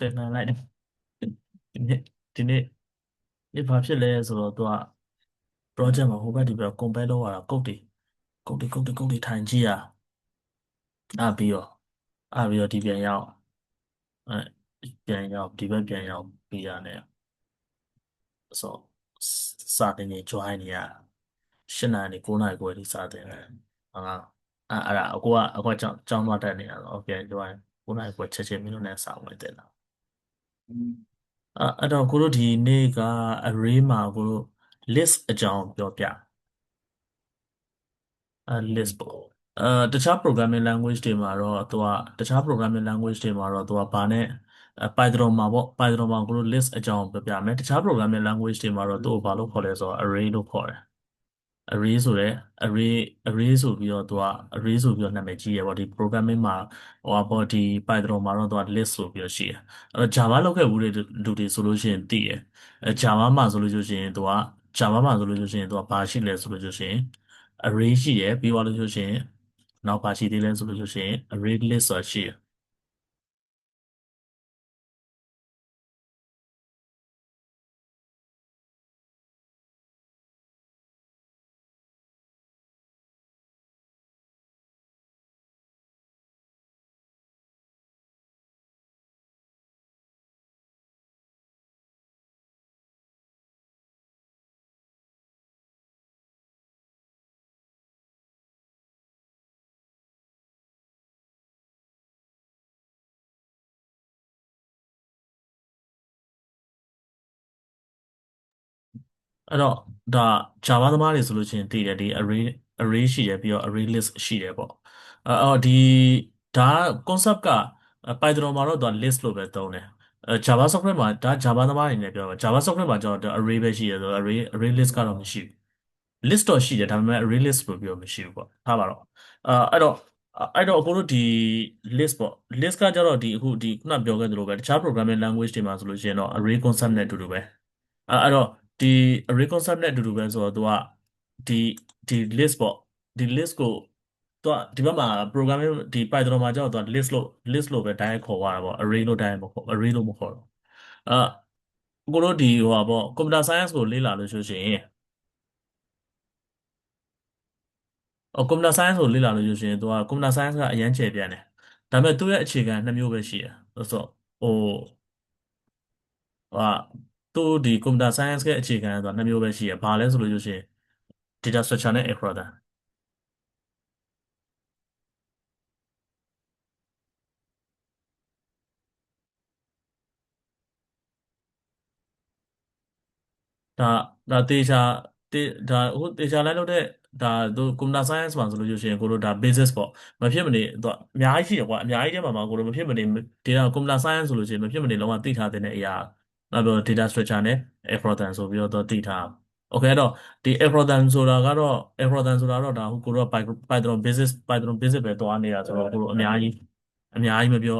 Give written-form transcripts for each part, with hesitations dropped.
တင်နိုင်လိုက်တယ်ဒီနေ့ဒီနေ့ဒီဘာဖြစ်လဲဆိုတော့သူက project မှာဟိုဘက်ဒီဘက် compare လုပ်ရတာကုတ်တွေထိုင်ကြည့်ရအားပြီးတော့ဒီအဲပြန်ရောက်ဒီဘက်ပြန်ရောက်ပြီးရတယ်ဆိုစာတင်နေ join နေရ8 နာရီ9 နာရီခွဲထိစာတင်တယ်ဟာအဲ့ဒါအကူကကျောင်းသွားတက်နေတာတော့ပြန် join 9 နာရီခွဲချက်ချင်းမင်းတို့နဲ့စာဝင်တင်တာအဲ့တော့ကိုတို့ဒီနေ့က array မှာကိုတို့ list အကြောင်းပြောပြlist ပေါ့တခြား programming language တွေမှာတော့သူကတခြား programming language တွေမှာတော့သူကဘာနဲ့Python မှာပေါ့ Python မှာကိုတို့ list အကြောင်းပြောပြမယ်တခြား programming language တွေမှာတော့သူ့ကိုဘာလို့ခေါ်လဲဆိုတော့ array လို့ခေါ်တယ် array ဆိုတဲ့ array array ဆိုပြီးတော့သူက array ဆိုပြီးတော့နာမည်ကြီးရပေါ့ဒီ programming မှာဟိုပေါ့ဒီ Python မှာတော့သူက list ဆိုပြီးတော့ရှိတယ်အဲ့တော့ Java လောက်ခဲ့ဘူးတဲ့လူတွေဆိုလို့ရှိရင်သိတယ်Java မှာဆိုလို့ရှိရင်သူက Java မှာဆိုလို့ရှိရင်သူကဘာရှိလဲဆိုလို့ရှိရင် array ရှိတယ်ပြီးသွားလို့ရှိရင်နောက်ဘာရှိသေးလဲဆိုလို့ရှိရင် array list ဆိုတာရှိတယ်အဲ့တော့ဒါ Java သမားတွေဆိုလို့ရှိရင်သိတယ်ဒီ array ရှိတယ်ပြီးတော့ array list ရှိတယ်ပေါ့အော်ဒီဒါ concept ကPython မှာတော့သူက list လို့ပဲသုံးတယ်Java software မှာဒါ Java သမားတွေနဲ့ပြောမှာ Java software မှာကျတော့ array ပဲရှိတယ်ဆိုတော့ array list ကတော့မရှိဘူး list တော့ရှိတယ်ဒါပေမဲ့ array list လို့ပြောမရှိဘူးပေါ့ထားပါတော့အဲ့တော့အခုတို့ဒီ list ပေါ့ list ကကြတော့ဒီအခုဒီခုနပြောခဲ့သလိုပဲတခြား programming language တွေမှာဆိုလို့ရှိရင်တော့ array concept နဲ့အတူတူပဲအဲ့တော့ဒီ array concept နဲ့အတူတူပဲဆိုတော့သူကဒီဒီ list ပေါ့ဒီ list ကိုသူကဒီဘက်မှာ programming ဒီ Python မှာကျတော့သူက list လို့ပဲ direct ခေါ်သွားတာပေါ့ array လို့ direct မခေါ် array လို့မခေါ်တော့အဲ့ကိုတို့ဒီဟိုပါပေါ့ computer science ကိုလေ့လာလို့ဆိုရှင်computer science ကိုလေ့လာလို့ရှိရင်သူက computer science ကအရန်ကျယ်ပြန့်တယ်ဒါပေမဲ့သူ့ရဲ့အခြေခံ2 မျိုးပဲရှိတယ်ဆိုတော့ဟိုသူဒီ computer science ရဲ့အခြေခံဆိုတာ2 မျိုးပဲရှိတယ်ဘာလဲဆိုလို့ရှိရင် data structure နဲ့ algorithm ဒါဒါတေချာတေဒါဟိုတေချာလိုက်လို့တဲ့ဒါသူ computer science မှာဆိုလို့ရှိရင်ကိုတို့ဒါ basis ပေါ့မဖြစ်မနေသူအများကြီးရှိတယ်ကွာအများကြီးထဲမှာကိုတို့မဖြစ်မနေ data computer science ဆိုလို့ရှိရင်မဖြစ်မနေလုံးဝသိထားတဲ့အရာနောက်ပြီး data structure နဲ့ algorithm ဆိုပြီးတော့သိထားโอเคအဲ့တော့ဒီ algorithm ဆိုတာကတော့ algorithm ဆိုတာတော့ဒါဟိုကိုတို့က Python basic ပဲသွားနေတာဆိုတော့ကိုတို့အများကြီးမပြော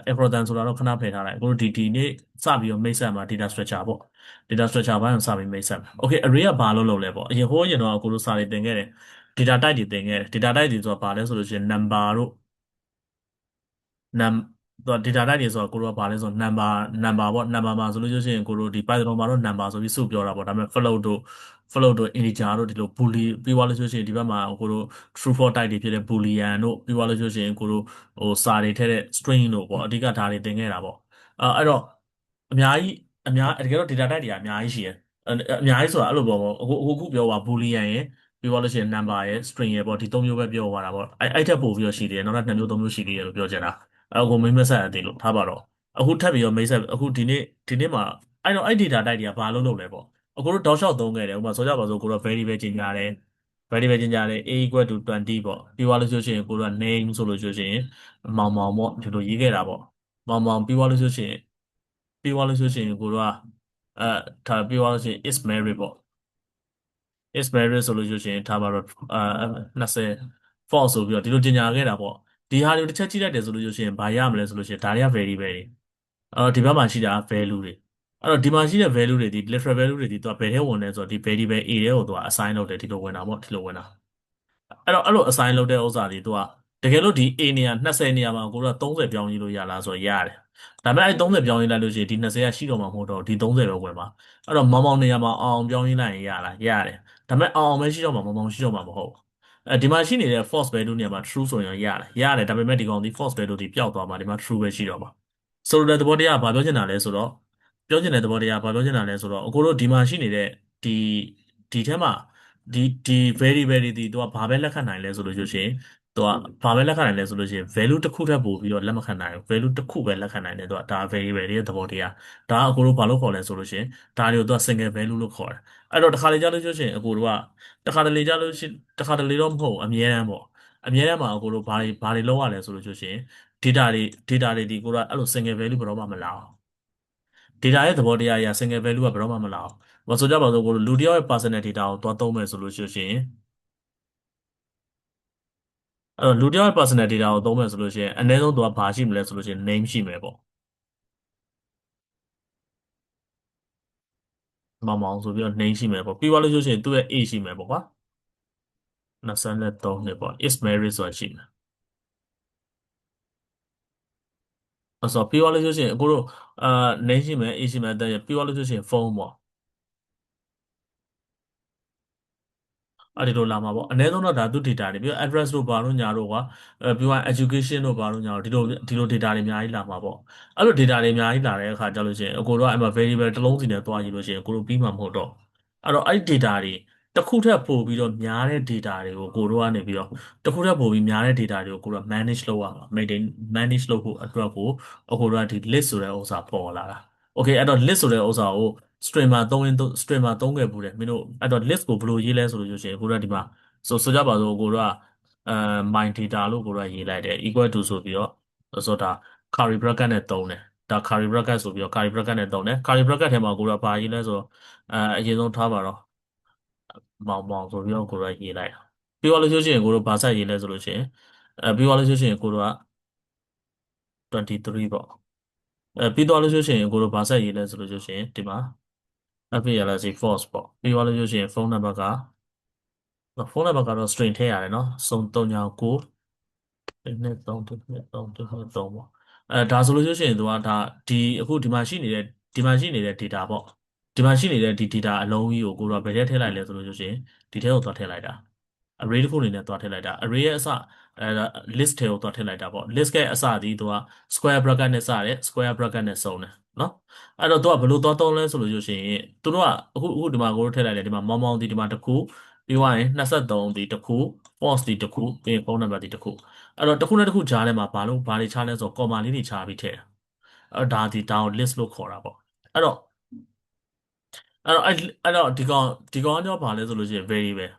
algorithm ဆိုတာတော့ခဏဖယ်ထားလိုက်ကိုတို့ဒီနေ့စပြီးတော့မိတ်ဆက်မှာ data structure ပေါ့ data structure ဘိုင်းကိုစပြီးမိတ်ဆက်မယ် okay array ကဘာလို့လုပ်လဲပေါ့အရင်တော့ကိုတို့စာတွေသင်ခဲ့တယ် data type တွေသင်ခဲ့တယ် data type တွေဆိုတာဘာလဲဆိုလို့ရှိရင် number တို့ num တော့ data type တွေဆိုတော့ကိုတို့ကဘာလဲဆိုတော့ number ပေါ့ number မှာဆိုလို့ရှိရင်ကိုတို့ဒီ Python မှာတော့ number ဆိုပြီးစုပြောတာပေါ့ဒါပေမဲ့ float တို့ integer တို့ဒီလို boolean ပြီးသွားလို့ရှိရင်ဒီဘက်မှာကိုတို့ true false type တွေဖြစ်တဲ့ boolean တို့ပြီးသွားလို့ရှိရင်ကိုတို့ဟိုစာတွေထည့်တဲ့ string တို့ပေါ့အဓိကဒါတွေသင်ခဲ့တာပေါ့အဲ့တော့အများကြီးတကယ်တော့ data type တွေကအများကြီးရှိတယ်အများကြီးဆိုတာအဲ့လိုပေါ့အခုပြောပါ boolean ရယ်ပြီးသွားလို့ရှိရင် number ရယ် string ရယ်ပေါ့ဒီ3 မျိုးပဲပြောသွားတာပေါ့အဲ့ထက်ပိုပြီးတော့ရှိသေးတယ်နောက်ထပ်2 မျိုး 3 မျိုးရှိသေးတယ်လို့ပြောချင်တာအဲ့ကိုမိတ်မဆက်အသေးလို့ထားပါတော့အခုထပ်ပြီးတော့မိတ်ဆက်အခုဒီနေ့မှာအဲ့တော့အဲ့ data type တွေကဘာလို့လုပ်လဲပေါ့အခုတို့တောက်လျှောက်သုံးခဲ့တယ်ဥပမာဆိုကြပါစို့ကိုတော့ variable ကျင်ကြတယ် variable ကျင်ကြတယ် a equal to 20ပေါ့ပြီးသွားလို့ရှိရင်ကိုတို့က name ဆိုလို့ရှိရင်မောင်မောင်ပေါ့ဒီလိုရေးခဲ့တာပေါ့မောင်မောင်ပြီးသွားလို့ရှိရင်ကိုတို့ကအဲထားပြီးသွားလို့ရှိရင် is married ပေါ့ is married ဆိုလို့ရှိရင်ထားပါတော့20 false ဆိုပြီးတော့ဒီလိုကြီးညာခဲ့တာပေါ့ဒီဟာတွေတစ်ချက်ကြည့်လိုက်တယ်ဆိုလို့ရှိရင်ဘာရမလဲဆိုလို့ရှိရင်ဒါတွေက variable တွေဒီဘက်မှာရှိတာ value တွေအဲ့တော့ဒီမှာရှိတဲ့ value တွေဒီ literal value တွေဒီသူကဘယ်ထဲဝင်လဲဆိုတော့ဒီ variable a ထဲကိုသူက assign လုပ်တယ်ဒီလိုဝင်တာပေါ့ဒီလိုဝင်တာအဲ့တော့အဲ့လို assign လုပ်တဲ့ဥစ္စာတွေသူက တကယ်လို့ဒီ A နေရာ20နေရာမှာကိုတို့က30ပြောင်းကြီးလို့ရလားဆိုတော့ရတယ်ဒါပေမဲ့အဲ့30ပြောင်းကြီးလိုက်လို့ရှိရင်ဒီ20ကရှိတော့မှာမဟုတ်တော့ဒီ30ပဲဝင်ပါအဲ့တော့မောင်မောင်နေရာမှာအောင်အောင်ပြောင်းကြီးလိုက်ရင်ရလားရတယ်ဒါပေမဲ့အောင်အောင်ပဲရှိတော့မှာမောင်မောင်ရှိတော့မှာမဟုတ်အဲဒီမှာရှိနေတဲ့ false value နေရာမှာ true ဆိုရင်ရတယ်ဒါပေမဲ့ဒီကောင်ဒီ false value ဒီပျောက်သွားမှာဒီမှာ true ပဲရှိတော့မှာဆိုလိုတဲ့သဘောတရားကဘာပြောချင်တာလဲဆိုတော့ပြောချင်တဲ့သဘောတရားကဘာပြောချင်တာလဲဆိုတော့အကိုတို့ဒီမှာရှိနေတဲ့ဒီဒီထဲမှာဒီ very very ဒီသူကဘာပဲလက်ခံနိုင်လဲဆိုလို့ရှိရင်သူကဘာပဲလက်ခံနိုင်လဲဆိုလို့ရှိရင် value တစ်ခုထပ်ပို့ပြီးတော့လက်မခံနိုင်ဘူး value တစ်ခုပဲလက်ခံနိုင်တယ်သူကဒါ very very ရဲ့သဘောတရားဒါကအကိုတို့ဘာလို့ခေါ်လဲဆိုလို့ရှိရင်ဒါတွေကိုသူက single value လို့ခေါ်တယ်အဲ့တော့တစ်ခါလေကြားလို့ရှိရင်အကိုတို့ကတစ်ခါတလေကြားလို့ရှိရင်တစ်ခါတလေတော့မဟုတ်ဘူးအမြဲတမ်းပေါ့အမြဲတမ်းမှာအကိုတို့ဘာတွေလုပ်ရလဲဆိုလို့ရှိရင် data တွေဒီကိုကအဲ့လို single value ဘယ်တော့မှမလာအောင် data ရဲ့သဘောတရားအရ single value ကဘယ်တော့မှမလာအောင်။ဘာဆိုကြပါစို့ကိုလူတစ်ယောက်ရဲ့ personal data ကိုသွားသုံးမယ်ဆိုလို့ရှိရင်အဲ့တော့လူတစ်ယောက်ရဲ့ personal data ကိုသုံးမယ်ဆိုလို့ရှိရင်အနည်းဆုံးသူကဘာရှိမလဲဆိုလို့ရှိရင် name ရှိမယ်ပေါ့။မောင်မောင်ဆိုပြီးတော့ name ရှိမယ်ပေါ့။ပြီးသွားလို့ရှိရင်သူ့ရဲ့ age ရှိမယ်ပေါ့ကွာ။23နှစ်ပေါ့ is married ဆိုတာရှိမယ်။အဲ့ဆိုပြီးသွားလို့ရှိရင်အခုတို့အာ name ရှိမယ် age ရှိမယ်တဲ့ပြီးသွားလို့ရှိရင်ဖုန်းပေါ့အဲ့ဒီလိုလာမှာပေါ့အနည်းဆုံးတော့ဒါသူ data တွေပြီးတော့ address တို့ဘာလို့ညာတို့ကွာပြီးတော့ education တို့ဘာလို့ညာတို့ဒီလို data တွေအများကြီးလာမှာပေါ့အဲ့လို data တွေအများကြီးလာတဲ့အခါကျလို့ရှိရင်အကိုတို့ကအဲ့မှာ variable တစ်လုံးစီနဲ့တွားကြည့်လို့ရှိရင်အကိုတို့ပြီးမှာမဟုတ်တော့အဲ့တော့အဲ့ဒီ data တွေတစ်ခုထပ်ပို့ပြီးတော့များတဲ့ data တွေကိုကိုတို့ကနေပြီးတော့တစ်ခုထပ်ပို့ပြီးများတဲ့ data တွေကိုကိုတို့က manage လုပ်ရမှာ maintain manage လုပ်ဖို့အတွက်ကိုအကိုတို့ကဒီ list ဆိုတဲ့ဥစ္စာပေါ်လာတာ Okay အဲ့တော့ list ဆိုတဲ့ဥစ္စာကို streamer သုံးရင် streamer သုံးခဲ့ဘူးတယ်မင်းတို့အဲ့တော့ list ကိုဘယ်လိုရေးလဲဆိုလို့ရှိရင်ကိုတို့ကဒီမှာဆိုကြပါစို့ကိုတို့ကအဲ my data လို့ကိုတို့ကရေးလိုက်တယ် equal to ဆိုပြီးတော့ဆိုတာ curly bracket နဲ့သုံးတယ်ဒါ curly bracket ဆိုပြီးတော့ curly bracket နဲ့သုံးတယ် curly bracket ထဲမှာကိုတို့ကဘာရေးလဲဆိုတော့အရင်ဆုံးထားပါတော့မောင်မောင်ဆိုပြီးတော့ကိုတို့ကရေးလိုက်တာပြီးတော့လို့ရှိရင်ကိုတို့ဘာဆက်ရေးလဲဆိုလို့ရှိရင်ပြီးတော့လို့ရှိရင်ကိုတို့က23ပေါ့ပြီးတော့လို့ရှိရင်ကိုတို့ဘာဆက်ရေးလဲဆိုလို့ရှိရင်ဒီမှာ FALC false ပေါ့ပြီးသွားလို့ရှိရင်ဖုန်းနံပါတ်ကဖုန်းနံပါတ်ကတော့ string ထည့်ရတယ်နော်စုံ39 1 2 3 1 2 3 1 2 3ပေါ့ဒါဆိုလို့ရှိရင်သူကဒါဒီအခုဒီမှာရှိနေတဲ့ data ပေါ့ဒီမှာရှိနေတဲ့ဒီ data အလုံးကြီးကိုကိုယ်ကဘယ်ထဲထည့်လိုက်လဲဆိုလို့ရှိရင်ဒီထဲကိုသွားထည့်လိုက်တာ array တစ်ခုအနေနဲ့သွားထည့်လိုက်တာ array ရဲ့အစအဲ list ထဲကိုသွားထည့်လိုက်တာပေါ့ list ရဲ့အစဒီသူက square bracket နဲ့စတယ် square bracket နဲ့စုံတယ်နော်အဲ့တော့သူကဘယ်လိုသွားသုံးလဲဆိုလို့ရှိရင်သူတို့ကအခုဒီမှာကိုတို့ထည့်လိုက်တယ်ဒီမှာမောင်မောင်ဒီဒီမှာတစ်ခုပြီးသွားရင်23ဒီတစ်ခု false ဒီတစ်ခုပြီးရင်ဖုန်းနံပါတ်ဒီတစ်ခုအဲ့တော့တစ်ခုနဲ့တစ်ခုကြားထဲမှာဘာတွေခြားလဲဆိုတော့ comma လေးတွေခြားပြီးထည့်တာအဲ့တော့ဒါကို list လို့ခေါ်တာပေါ့အဲ့တော့အဲ့တော့ဒီကောင်ကကြောဘာလဲဆိုလို့ရှိရင် variable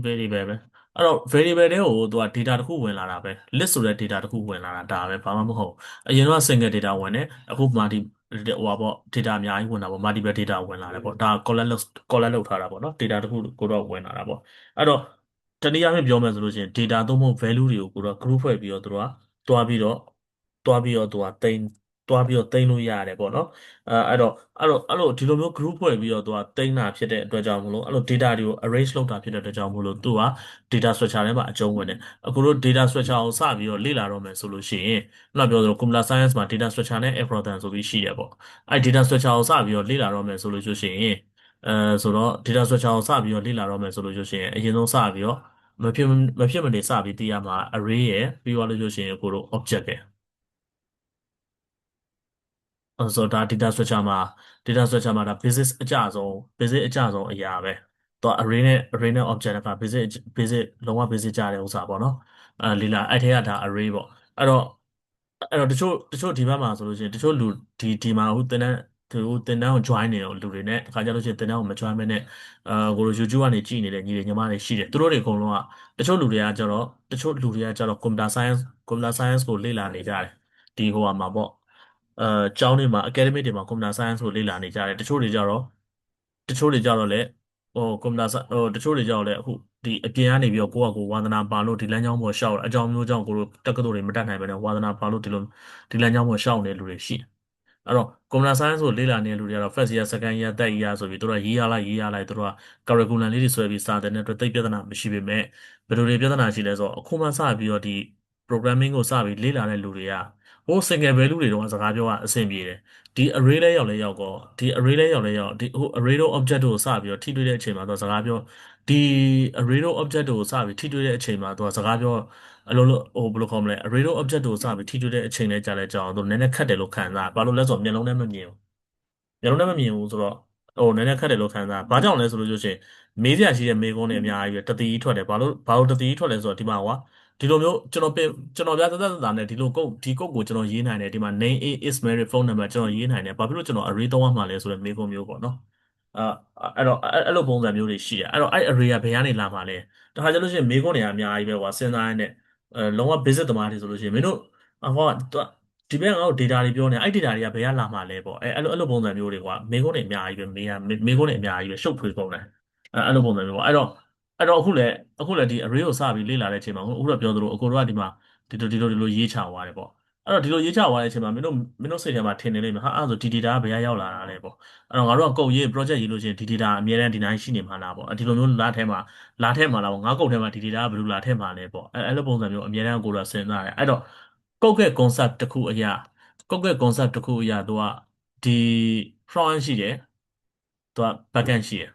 variable ပဲအဲ့တော့ variable တွေကိုသူက data တစ်ခုဝင်လာတာပဲ list ဆိုတဲ့ data တစ်ခုဝင်လာတာဒါပဲဘာမှမဟုတ်အရင်တော့ single data ဝင်တယ်အခု multi ဟိုပါပေါ့ data အများကြီးဝင်တာပေါ့ multiple data ဝင်လာတယ်ပေါ့ဒါ collect လုပ်ထားတာပေါ့နော် data တစ်ခုကိုတော့ဝင်လာတာပေါ့အဲ့တော့တနည်းအားဖြင့်ပြောမယ်ဆိုလို့ရှိရင် data သို့မဟုတ် value တွေကိုကိုတော့ group ဖွဲ့ပြီးတော့သူတို့ကတွားပြီးတော့သူကတွားပြီးတော့သိမ်းလို့ရတယ်ပေါ့နော်အဲ့တော့ဒီလိုမျိုး group ဖွဲ့ပြီးတော့သူကတိန်းတာဖြစ်တဲ့အတွက်ကြောင့်မလို့အဲ့လို data တွေကို arrange လုပ်တာဖြစ်တဲ့အတွက်ကြောင့်မလို့သူက data structure ထဲမှာအကျုံးဝင်တယ်အခုတို့ data structure ကိုစပြီးတော့လေ့လာတော့မယ်ဆိုလို့ရှိရင်ခုနပြောသလို computer science မှာ data structure နဲ့ algorithm ဆိုပြီးရှိတယ်ပေါ့အဲ့ data structure ကိုစပြီးတော့လေ့လာတော့မယ်ဆိုလို့ရှိရင်ဆိုတော့ data structure ကိုစပြီးတော့လေ့လာတော့မယ်ဆိုလို့ရှိရင်အရင်ဆုံးစပြီးတော့မဖြစ်မနေစပြီးသိရမှာ array ရယ်ပြီးသွားလို့ရှိရင်ကိုတို့ object ရယ်ဆိုတော့ဒါ data structure မှာဒါ basic အကျဆုံးအရာပဲတော့ array နဲ့ object က basic လုံးဝ basic ကြတဲ့ဥစ္စာပေါ့နော်လီလာအဲ့ထဲကဒါ array ပေါ့အဲ့တော့တချို့ဒီဘက်မှာဆိုလို့ရှိရင်တချို့လူဒီမှာဟိုသင်တန်းကို join နေတဲ့လူတွေနဲ့အခါကျလို့ရှိရင်သင်တန်းကိုမ join မဲနဲ့ကိုလို YouTube ကနေကြည့်နေတဲ့ညီတွေညီမတွေရှိတယ်သူတို့တွေအကုန်လုံးကတချို့လူတွေကကျတော့ computer science ကိုလေ့လာနေကြတယ်ဒီဟိုဟာမှာပေါ့ကျောင်းတွေမှာ academic တွေမှာ computer science ကိုလေ့လာနေကြတယ်တချို့တွေကြတော့လည်းဟို computer science တချို့တွေကြတော့လည်းအခုဒီအပြင်ကနေပြီးတော့ကိုယ့်ဟာကိုယ်ဝါသနာပါလို့ဒီလမ်းကြောင်းပေါ်လျှောက်အကြောင်းမျိုးကြောင့်ကိုလိုတက္ကသိုလ်တွေမတက်နိုင်ဘဲနဲ့ဝါသနာပါလို့ဒီလိုဒီလမ်းကြောင်းပေါ်လျှောက်နေတဲ့လူတွေရှိတယ် အဲ့တော့ computer science ကိုလေ့လာနေတဲ့လူတွေကတော့ first year second year third year ဆိုပြီးသူတို့ကရေးရလိုက်သူတို့က curriculum လေးတွေဆွဲပြီးစာသင်တဲ့အတွက်သိပ်ပြဿနာမရှိပေမဲ့ဘယ်လိုတွေပြဿနာရှိလဲဆိုတော့အခုမှစပြီးတော့ဒီ programming ကိုစပြီးလေ့လာတဲ့လူတွေကဟို single value တွေတော့စကားပြောတာအဆင်ပြေတယ်ဒီ array လဲရောက်လဲရောက်ကောဒီ array လဲရောက်လဲရောက်ဒီဟို array တို့ object တို့ကိုစပြီးတော့ထိတွေ့တဲ့အချိန်မှာသူကစကားပြောဒီ array တို့ object တို့ကိုစပြီးထိတွေ့တဲ့အချိန်မှာသူကစကားပြောအလိုလိုဟိုဘယ်လိုခေါ်မလဲ array တို့ object တို့ကိုစပြီးထိတွေ့တဲ့အချိန်နဲ့ကြာလဲကြာအောင်သူနည်းနည်းခက်တယ်လို့ခံစားဘာလို့လဲဆိုတော့မျက်လုံးနဲ့မမြင်ဘူးမျက်လုံးနဲ့မမြင်ဘူးဆိုတော့ဟိုနည်းနည်းခက်တယ်လို့ခံစားဘာကြောင့်လဲဆိုလို့ရှိရင်မေးစရာရှိတဲ့မေးခွန်းတွေအများကြီးပဲတတိကြီးထွက်တယ်ဘာလို့တတိကြီးထွက်လဲဆိုတော့ဒီမှာကွာဒီလိုမျိုးကျွန်တော်ပြသက်နဲ့ဒီကုတ်ကိုကျွန်တော်ရေးနိုင်တယ်ဒီမှာ name is Mary phone number ကျွန်တော်ရေးနိုင်တယ်ဘာဖြစ်လို့ကျွန်တော် array သုံးရမှာလဲဆိုတဲ့မေးခွန်းမျိုးပေါ့နော်အာအဲ့တော့အဲ့လိုပုံစံမျိုးတွေရှိတယ်အဲ့တော့အဲ့ array ကဘယ်ကနေလာမှာလဲတခါကျလို့ရှိရင်မေးခွန်းတွေကအများကြီးပဲကွာစဉ်းစားရတဲ့လုံးဝ basic သမားတွေဆိုလို့ရှိရင်မင်းတို့ဟောဒီဘက်ကငါတို့ data တွေပြောနေအဲ့ data တွေကဘယ်ကလာမှာလဲပေါ့အဲ့လိုပုံစံမျိုးတွေကွာမေးခွန်းတွေအများကြီးပဲမေးခွန်းတွေအများကြီးပဲရှုပ်ထွေးပုံတယ်အဲ့လိုပုံစံမျိုးပေါ့အဲ့တော့အခုလည်းဒီ array ကိုစပြီးလေ့လာတဲ့အချိန်မှာအခုတော့ပြောသလိုအကိုတို့ကဒီမှာဒီလိုရေးချသွားတယ်ပေါ့အဲ့တော့ဒီလိုရေးချသွားတဲ့အချိန်မှာမင်းတို့စိတ်ထဲမှာထင်နေလိမ့်မယ်ဟာအဲ့ဒါဆိုဒီ data ကဘယ်ကရောက်လာတာလဲပေါ့အဲ့တော့ငါတို့ကကုတ်ရေး project ရေးလို့ရှိရင်ဒီ data အမြဲတမ်းဒီတိုင်းရှိနေမှာလားပေါ့ဒီလိုမျိုးလာထဲမှာလားပေါ့ငါကုတ်ထဲမှာဒီ data ကဘယ်လိုလာထဲမှာလဲပေါ့အဲ့လိုပုံစံမျိုးအမြဲတမ်းကိုယ်တို့ကစဉ်းစားတယ်အဲ့တော့ကုတ်ရဲ့ concept တစ်ခုအရာကုတ်ရဲ့ concept တစ်ခုအရာသူကဒီ front end ရှိတယ်သူက back end ရှိတယ်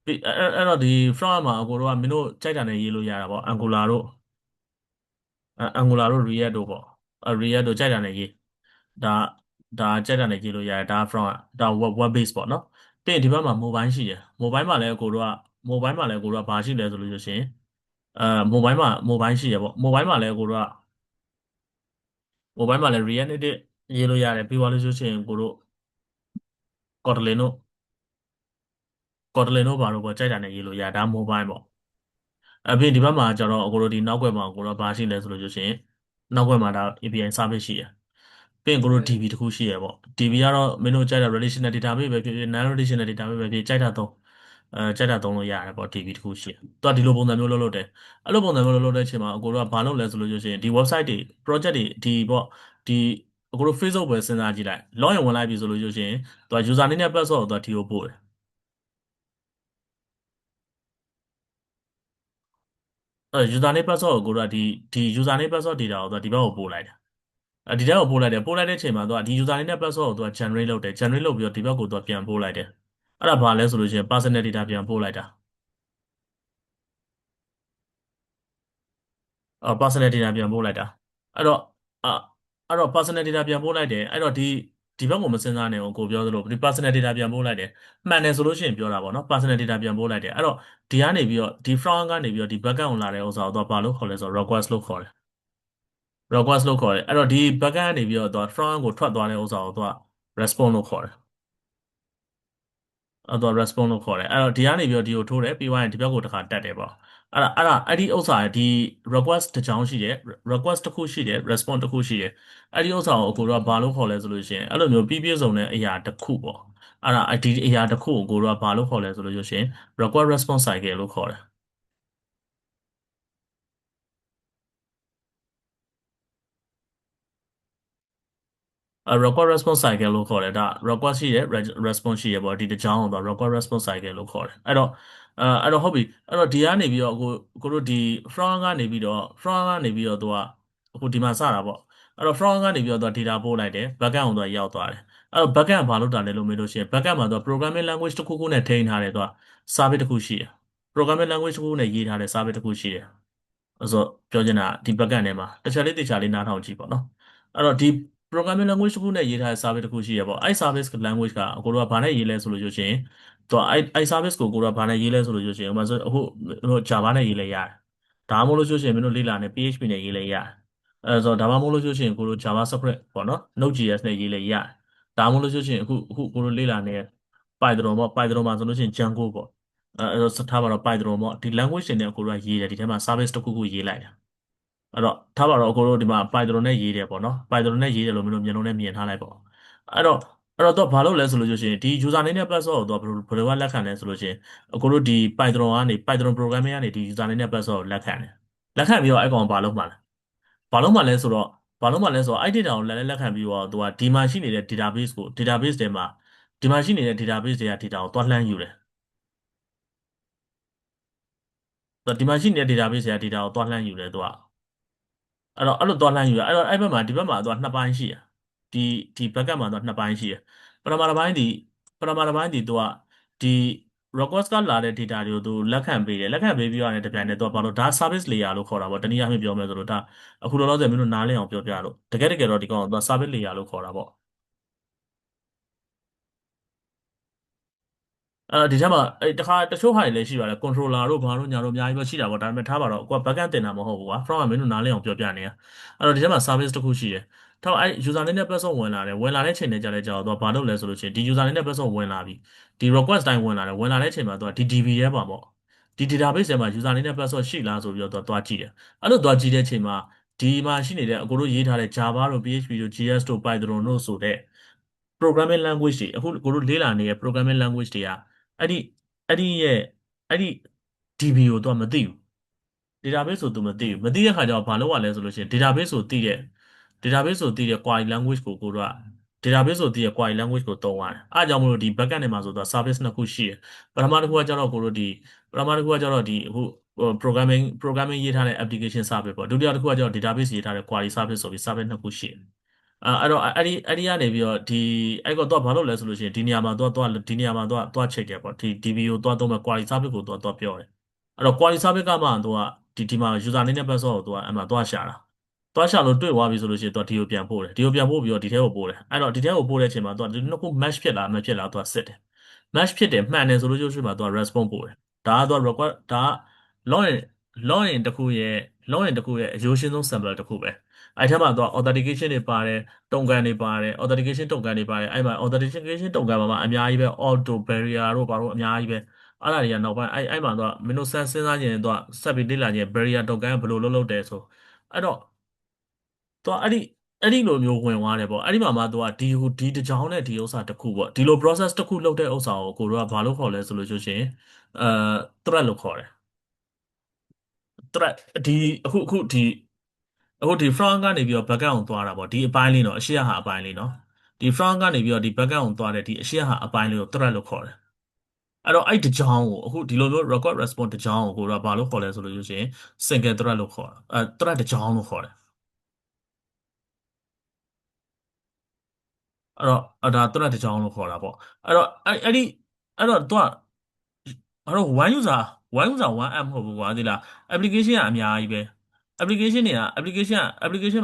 ပြီးအဲ့တော့ဒီ front end မှာအကိုတို့ကမင်းတို့ကြိုက်တာနဲ့ရေးလို့ရတာပေါ့ Angular တို့ React တို့ပေါ့React တို့ကြိုက်တာနဲ့ရေးဒါဒါကြိုက်တာနဲ့ရေးလို့ရတယ်ဒါ front ဒါ web base ပေါ့နော်ပြီးရင်ဒီဘက်မှာ mobile ရှိတယ် mobile မှာလည်းအကိုတို့က mobile မှာလည်းအကိုတို့ကဘာရှိလဲဆိုလို့ရှိရင်အဲ mobile ရှိရပေါ့ mobile မှာလည်းအကိုတို့က mobile မှာလည်း React Native ရေးလို့ရတယ်ပြီးသွားလို့ရှိရင်ကိုတို့ Kotlin တို့ Kotlin တို့ဘာလို့ပေါ့ကြိုက်တာနဲ့ရေးလို့ရဒါ mobile ပေါ့အပြင်ဒီဘက်မှာကျတော့အကိုတို့ဒီနောက်ွယ်မှာကိုတော့ဘာရှိလဲဆိုလို့ရှိရင်နောက်ွယ်မှာဒါ API service ရှိတယ်ပြီးရင်ကိုတို့ DB တခုရှိရပေါ့ DB ကတော့မင်းတို့ကြိုက်တာ relational database ပဲဖြစ်ဖြစ် non relational database ပဲဖြစ်ဖြစ်ကြိုက်တာသုံးကြိုက်တာသုံးလို့ရတယ်ပေါ့ DB တခုရှိတယ်သူကဒီလိုပုံစံမျိုးလုပ်တယ်အဲ့လိုပုံစံမျိုးလုပ်တဲ့အချိန်မှာအကိုတို့ကဘာလုပ်လဲဆိုလို့ရှိရင်ဒီ website တွေ project တွေဒီပေါ့ဒီအကိုတို့ Facebook ပဲစဉ်းစားကြည့်လိုက် login ဝင်လိုက်ပြီဆိုလို့ရှိရင်သူက user name နဲ့ password ကိုသူကဒီကိုပို့တယ်user name password ကိုကိုတို့ကဒီ user name password data ကိုသူကဒီဘက်ကိုပို့လိုက်တယ်ဒီထဲကိုပို့လိုက်တဲ့အချိန်မှာသူကဒီ user name နဲ့ password ကိုသူက generate လုပ်တယ် generate လုပ်ပြီးတော့ဒီဘက်ကိုသူကပြန်ပို့လိုက်တယ်အဲ့ဒါဘာလဲဆိုလို့ရှိရင် personal data ပြန်ပို့လိုက်တာpersonal data ပြန်ပို့လိုက်တာအဲ့တော့အာအဲ့တော့ personal data ပြန်ပို့လိုက်တယ်အဲ့တော့ဒီဘက်ကိုမစဉ်းစားနဲ့ကိုပြောသလိုဒီ personal data ပြန်ပို့လိုက်တယ်မှန်တယ်ဆိုလို့ရှိရင်ပြောတာပေါ့နော် personal data ပြန်ပို့လိုက်တယ်အဲ့တော့ဒီကနေပြီးတော့ဒီ front ကနေပြီးတော့ဒီ back end ကိုလာတဲ့ဥစ္စာကိုသူကဘာလို့ခေါ်လဲဆိုတော့ request လို့ခေါ်တယ် request လို့ခေါ်တယ်အဲ့တော့ဒီ back end ကနေပြီးတော့သူက front ကိုထွက်သွားတဲ့ဥစ္စာကိုသူက response လို့ခေါ်တယ်အဲ့တော့ response လို့ခေါ်တယ်အဲ့တော့ဒီကနေပြီးတော့ဒီကိုထိုးတယ်ပြီးသွားရင်ဒီဘက်ကိုတစ်ခါတက်တယ်ပေါ့အဲ့ဒီဥစ္စာဒီ request တစ်ကြောင်းရှိတယ် request တစ်ခုရှိတယ် response တစ်ခုရှိတယ်အဲ့ဒီဥစ္စာကိုအကိုတို့ကဘာလို့ခေါ်လဲဆိုလို့ရှိရင်အဲ့လိုမျိုးပြည့်စုံတဲ့အရာတစ်ခုပေါ့ဒီအရာတစ်ခုကိုအကိုတို့ကဘာလို့ခေါ်လဲဆိုလို့ရှိရင် request response cycle လို့ခေါ်တယ် request response cycle လို့ခေါ်တယ်ဒါ request ရှိတယ် response ရှိရပေါ့ဒီတစ်ကြောင်းကိုတော့ request response cycle လို့ခေါ်တယ်အဲ့တော့ဟုတ်ပြီအဲ့တော့ဒီကနေပြီးတော့ကိုတို့ဒီ front ကနေပြီးတော့သူကအခုဒီမှာစတာပေါ့အဲ့တော့ front ကနေပြီးတော့သူက data ပို့လိုက်တယ် backend ကိုသူကရောက်သွားတယ်အဲ့တော့ backend ကဘာလုပ်တာလဲလို့မေးလို့ရှိရင် backend မှာသူက programming language တစ်ခုခုနဲ့ထိန်းထားတယ်သူက service တစ်ခုရှိတယ် programming language တစ်ခုခုနဲ့ရေးထားတဲ့ service တစ်ခုရှိတယ်အဲ့ဆိုပြောချင်တာဒီ backend ထဲမှာတစ်ချက်လေးတစ်ချက်လေးနားထောင်ကြည့်ပေါ့နော်အဲ့တော့ဒီ programming language တစ်ခုနဲ့ရေးထားတဲ့ service တစ်ခုရှိရပေါ့အဲ့ service language ကအကိုတို့ကဘာနဲ့ရေးလဲဆိုလို့ရှိရင်သူကအဲ့ service ကိုကိုတို့ကဘာနဲ့ရေးလဲဆိုလို့ရှိရင်ဥပမာဆိုအခုJava နဲ့ရေးလဲရတယ်ဒါမှမဟုတ်လို့ရှိရင်မင်းတို့လေ့လာနေ PHP နဲ့ရေးလဲရတယ်အဲဆိုတော့ဒါမှမဟုတ်လို့ရှိရင်ကိုတို့ JavaScript ပေါ့နော် Node.js နဲ့ရေးလဲရတယ်ဒါမှမဟုတ်လို့ရှိရင်အခုကိုတို့လေ့လာနေ Python ပေါ့ Python မှာဆိုလို့ရှိရင် Django ပေါ့အဲထားပါတော့ Python ပေါ့ဒီ language တွေနဲ့ကိုတို့ကရေးတယ်ဒီထဲမှာ service တစ်ခုခုရေးလိုက်တယ်အဲ့တော့ထားပါတော့အကိုတို့ဒီမှာ Python နဲ့ရေးတယ်ပေါ့နော် Python နဲ့ရေးတယ်လို့မင်းတို့မျက်လုံးနဲ့မြင်ထားလိုက်ပေါ့အဲ့တော့တော့ဘာလုပ်လဲဆိုလို့ရှိရင်ဒီ user name နဲ့ password ကိုတော့ဘယ်လိုကလက်ခံလဲဆိုလို့ရှိရင်အကိုတို့ဒီ Python programming ကနေဒီ user name နဲ့ password ကိုလက်ခံတယ်လက်ခံပြီးတော့အဲ့ကောင်ဘာလုပ်မှာလဲဆိုတော့ ဘာလို့မှလဲဆိုတော့အဲ့ data ကိုလက်ခံပြီးတော့သူကဒီမှာရှိနေတဲ့ database ကို database ထဲမှာဒီမှာရှိနေတဲ့ database တွေက data ကိုသွားလှမ်းယူတယ်ဒီမှာရှိနေတဲ့ database တွေက data ကိုသွားလှမ်းယူတယ်သူကအဲ့လိုသွားလှမ်းယူရအဲ့တော့အဲ့ဘက်မှာဒီဘက်မှာသူကနှစ်ပိုင်းရှိတယ်ဒီ backup မှာသူကနှစ်ပိုင်းရှိတယ်ပထမတစ်ပိုင်းဒီပထမတစ်ပိုင်းဒီသူကဒီ request ကလာတဲ့ data တွေကိုသူလက်ခံပေးတယ်လက်ခံပေးပြီးတော့လည်းတပြိုင်နက်သူကဘာလို့ဒါ service layer လို့ခေါ်တာပေါ့တနည်းအားဖြင့်ပြောမယ်ဆိုလို့ဒါအခုလောလောဆယ်မင်းတို့နားလည်အောင်ပြောပြလို့တကယ်တော့ဒီကောင်ကသူက service layer လို့ခေါ်တာပေါ့ ဒီထဲမှာတခါတချို့ဟာတွေလည်းရှိပါတယ် controller တို့ဘာတို့ညာတို့အများကြီးပဲရှိတာပေါ့ဒါပေမဲ့ထားပါတော့ကိုက backend တင်တာမဟုတ်ဘူးကွာ front ကမင်းတို့နားလည်အောင်ပြောပြနေတာအဲ့တော့ဒီထဲမှာ service တစ်ခုရှိတယ်ထားပါအဲ့ user name နဲ့ password ဝင်လာတဲ့ချိန်နဲ့ကြာလဲကြာတော့ဘာလုပ်လဲဆိုလို့ရှိရင်ဒီ user name နဲ့ password ဝင်လာပြီဒီ request တိုင်းဝင်လာတဲ့ချိန်မှာသူကဒီ DB ရဲပါပေါ့ဒီ database ထဲမှာ user name နဲ့ password ရှိလားဆိုပြီးတော့သူကသွားကြည့်တယ်အဲ့လိုသွားကြည့်တဲ့ချိန်မှာဒီမှာရှိနေတဲ့အကိုတို့ရေးထားတဲ့ Java တို့ PHP တို့ GS တို့ Python တို့ဆိုတဲ့ programming language တွေအခုကိုတို့လေ့လာနေတဲ့ programming language တွေကအဲ့ဒီအဲ့ဒီရဲ့အဲ့ဒီ DB ကိုသူကမသိဘူး database ဆိုသူမသိတဲ့ခါကျတော့ဘာလုပ်ရလဲဆိုလို့ရှိရင် database ဆိုသိတဲ့ query language ကိုကိုတို့က database ဆိုသိတဲ့ query language ကိုသုံးရတယ်အားကြောင့်မလို့ဒီ backend တွေမှာဆိုတော့ service နှစ်ခုရှိတယ်ပထမတစ်ခုကကျတော့ကိုတို့ဒီပထမတစ်ခုကကျတော့ဒီအခုprogramming ရေးထားတဲ့ application service ပေါ့ဒုတိယတစ်ခုကကျတော့ database ရေးထားတဲ့ query service ဆိုပြီး service နှစ်ခုရှိတယ်အဲ့တော့အဲ့ဒီကနေပြီးတော့ဒီအဲ့ကတော့ဘာလုပ်လဲဆိုလို့ရှိရင်ဒီနေရာမှာတော့ဒီနေရာမှာတော့ချိန်တယ်ပေါ့ဒီ DB ကိုတော့သုံးမဲ့ query service ကိုတော့ပြောတယ်အဲ့တော့ query service ကမှတော့ဒီမှာ user name နဲ့ password ကိုအဲ့မှာတော့ရှာတာတော့ရှာလို့တွေ့သွားပြီဆိုလို့ရှိရင်တော့ဒီကိုပြန်ပို့တယ်ဒီကိုပြန်ပို့ပြီးတော့ဒီထဲကိုပို့တယ်အဲ့တော့ဒီထဲကိုပို့တဲ့အချိန်မှာတော့ဒီနှစ်ခု match ဖြစ်လားမဖြစ်လားတော့စစ်တယ် match ဖြစ်တယ်မှန်တယ်ဆိုလို့ရှိရင်တော့ response ပို့တယ်ဒါကတော့ request ဒါက login login တစ်ခုရဲ့ login တစ်ခုရဲ့အရိုးရှင်းဆုံး sample တစ်ခုပဲအဲ့ထက်မှာတော့ authentication တွေပါတယ်တုံ့ကန်တွေပါတယ် authentication တုံ့ကန်တွေပါတယ်အဲ့မှာ authentication တုံ့ကန်မှာအများကြီးပဲ auto barrier တို့ဘာလို့အများကြီးပဲအဲ့ဒါတွေကနောက်ပိုင်းအဲ့မှာတော့မင်းတို့စဉ်းစားကြရင်တော့ဆက်ပြီးလေ့လာကြရင် barrier တုံ့ကန်ဘယ်လိုလုပ်တယ်ဆိုအဲ့တော့တော့အဲ့ဒီလိုမျိုးဝင်သွားတယ်ပေါ့အဲ့ဒီမှာမှသူကဒီတစ်ကြောင်းနဲ့ဒီဥစ္စာတစ်ခုပေါ့ဒီလို process တစ်ခုလုပ်တဲ့ဥစ္စာကိုကိုတို့ကဘာလို့ခေါ်လဲဆိုလို့ရှိရင်အဲ thread လို့ခေါ်တယ် thread ဒီအခုဒီ front ကနေပြီးတော့ back end ကိုသွားတာပေါ့ဒီအပိုင်းလေးနော်အရှိရဟာအပိုင်းလေးနော်ဒီ front ကနေပြီးတော့ဒီ back end ကိုသွားတဲ့ဒီအရှိရဟာအပိုင်းလေးကို thread လို့ခေါ်တယ်အဲ့တော့အဲ့ဒီတစ်ကြောင်းကိုအခုဒီလိုမျိုး record response တစ်ကြောင်းကိုကိုတို့ကဘာလို့ခေါ်လဲဆိုလို့ရှိရင် single thread လို့ခေါ်တာthread တစ်ကြောင်းလို့ခေါ်တယ်အဲ့တော့ဒါသူကတစ်ကြောင်းလို့ခေါ်တာပေါ့အဲ့တော့အဲ့တော့သူကအဲ့တော့ one app မဟုတ်ဘူးကွာဒီလား application ကအများကြီးပဲ application